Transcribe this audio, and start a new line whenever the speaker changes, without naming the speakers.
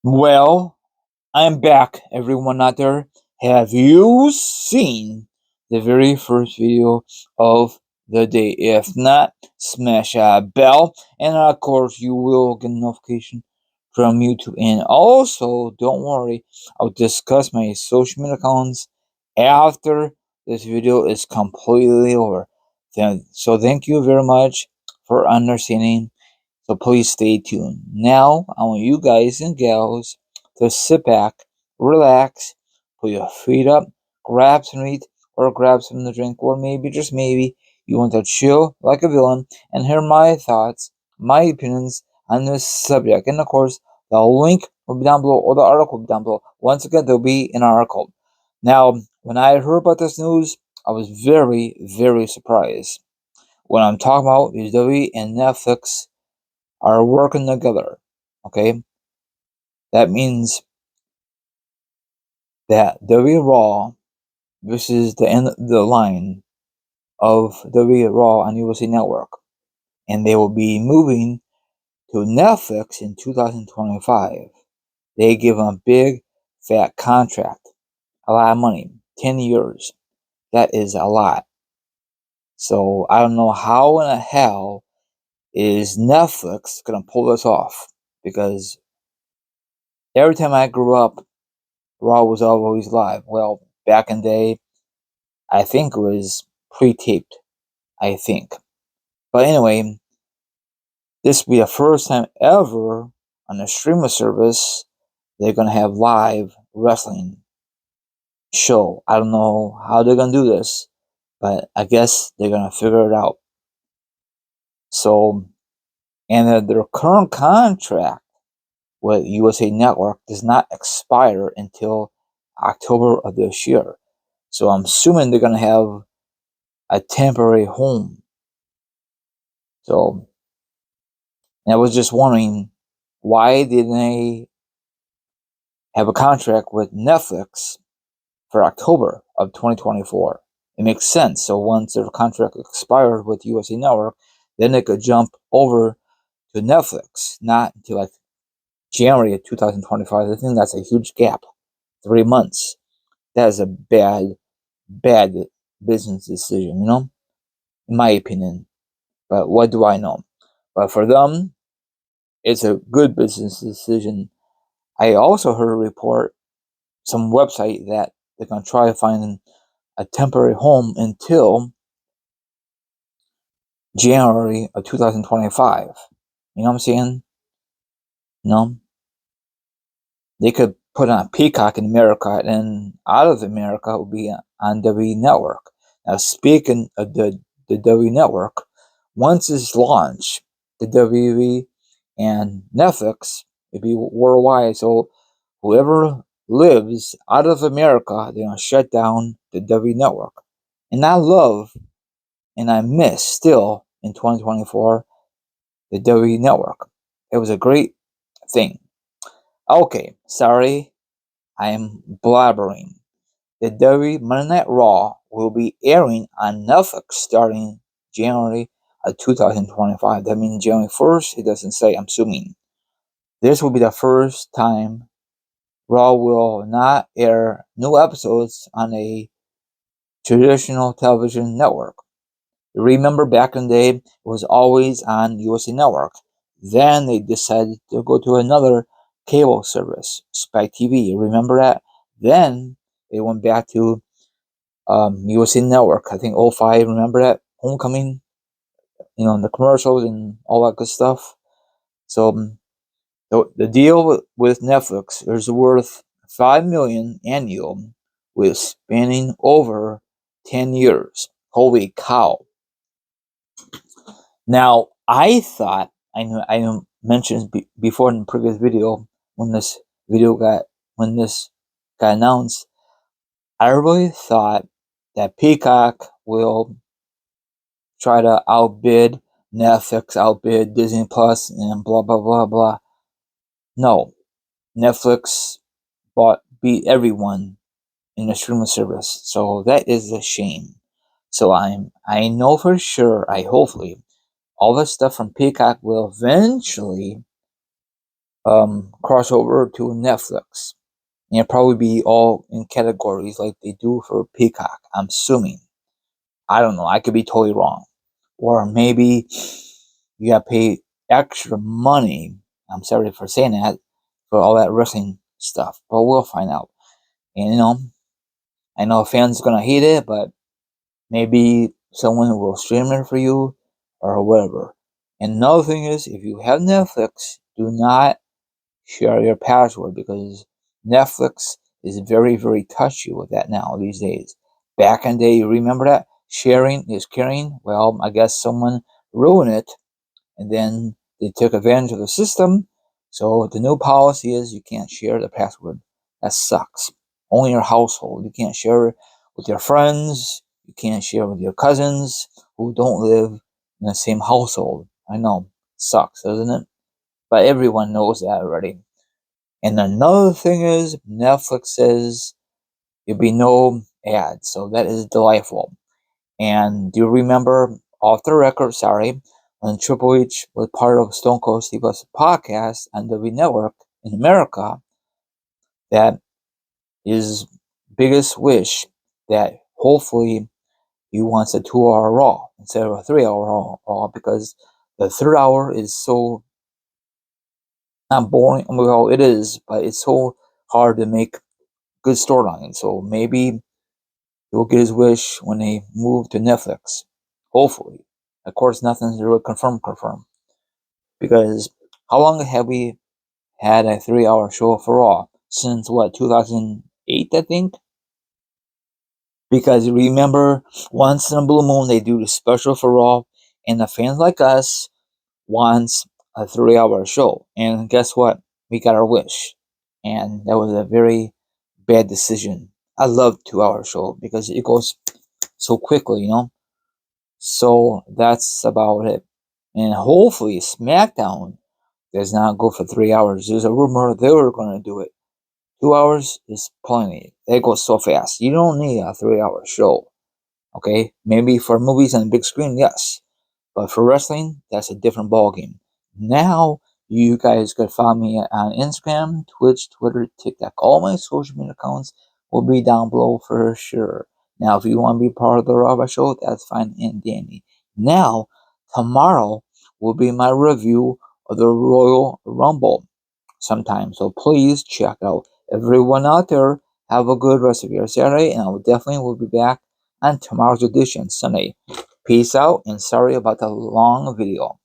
Well, I'm back, everyone out there. Have you seen the very first video of the day? If not, smash that bell, and of course, you will get a notification from YouTube. And also, don't worry, I'll discuss my social media accounts after this video is completely over. So, thank you very much for understanding, so please stay tuned. Now, I want you guys and gals to sit back, relax, put your feet up, grab some meat, or grab something to drink, or maybe, just maybe, you want to chill like a villain and hear my thoughts, my opinions on this subject. And of course, the link will be down below, or the article will be down below. Once again, there'll be an article. Now, when I heard about this news, I was very, very surprised. What I'm talking about is WWE and Netflix are working together. Okay, that means that WWE Raw, this is the end, the line of WWE Raw on USA Network, and they will be moving to Netflix in 2025. They give them a big fat contract, a lot of money, 10 years. That is a lot. So I don't know how in the hell is Netflix gonna pull this off, because every time I grew up, Raw was always live. Well, back in the day, I think it was pre-taped. I think. But anyway, this will be the first time ever on a streaming service they're gonna have live wrestling show. I don't know how they're gonna do this, but I guess they're gonna figure it out. So, and their current contract with USA Network does not expire until October of this year. So I'm assuming they're gonna have a temporary home. So, and I was just wondering, why didn't they have a contract with Netflix for October of 2024? It makes sense. So once their contract expired with USA Network, then they could jump over to Netflix, not until like January of 2025. I think that's a huge gap. 3 months. That is a bad business decision, in my opinion. But what do I know? But for them, it's a good business decision. I also heard a report, some website, that they're going to try to find a temporary home until January of 2025. You know what I'm saying? No, they could put on Peacock in America, and out of America it will be on WWE Network. Now, speaking of the WWE Network, once it's launched, the WWE and Netflix, it'll be worldwide. So whoever lives out of America, they're gonna shut down the WWE Network. And I love and I miss still in 2024 the WWE Network. It was a great thing. Okay, sorry, I am blabbering. The WWE Monday Night RAW will be airing on Netflix starting January of 2025. That means January 1st. It doesn't say, I'm assuming. This will be the first time Raw will not air new episodes on a traditional television network. Remember, back in the day, it was always on USA Network. Then they decided to go to another cable service, Spike TV. Remember that? Then they went back to USA Network. I think '05. Remember that? Homecoming, the commercials and all that good stuff. So the deal with Netflix is worth $5 million annual, with spanning over 10 years. Holy cow! Now, I thought, I mentioned before in the previous video, when this when this got announced, I really thought that Peacock will try to outbid Netflix, outbid Disney Plus, and blah blah blah blah. No, Netflix beat everyone in the streaming service, so that is a shame. So I know for sure, hopefully all the stuff from Peacock will eventually cross over to Netflix. And it'll probably be all in categories like they do for Peacock, I'm assuming. I don't know. I could be totally wrong. Or maybe you gotta pay extra money. I'm sorry for saying that, for all that wrestling stuff, but we'll find out. And I know fans are gonna hate it, but maybe someone will stream it for you or whatever. And another thing is, if you have Netflix, do not share your password because Netflix is very, very touchy with that now these days. Back in the day, you remember that? Sharing is caring. Well, I guess someone ruined it and then they took advantage of the system. So the new policy is you can't share the password. That sucks. Only your household. You can't share with your friends. You can't share with your cousins who don't live in the same household. I know. Sucks, doesn't it? But everyone knows that already. And another thing is Netflix says there'll be no ads. So that is delightful. And do you remember, off the record, sorry, when Triple H was part of Stone Cold Steve Austin's podcast on WWE Network in America, that his biggest wish that hopefully he wants a 2-hour Raw instead of a 3-hour Raw because the third hour is so not boring. Well, it is, but it's so hard to make good storyline. So maybe he'll get his wish when they move to Netflix. Hopefully. Of course, nothing's really confirmed. Because how long have we had a 3-hour show for Raw? Since what, 2008, I think? Because remember, once in a blue moon, they do the special for Raw, and the fans like us wants a 3-hour show. And guess what? We got our wish. And that was a very bad decision. I love 2-hour show because it goes so quickly. So that's about it. And hopefully SmackDown does not go for 3 hours. There's a rumor they were going to do it. 2 hours is plenty. It goes so fast. You don't need a 3-hour show. Okay? Maybe for movies on the big screen, yes. But for wrestling, that's a different ballgame. Now, you guys could follow me on Instagram, Twitch, Twitter, TikTok. All my social media accounts will be down below for sure. Now, if you want to be part of the Raw Show, that's fine and dandy. Now, tomorrow will be my review of the Royal Rumble sometime. So please check out. Everyone out there, have a good rest of your Saturday, and I will definitely will be back on tomorrow's edition, Sunday. Peace out, and sorry about the long video.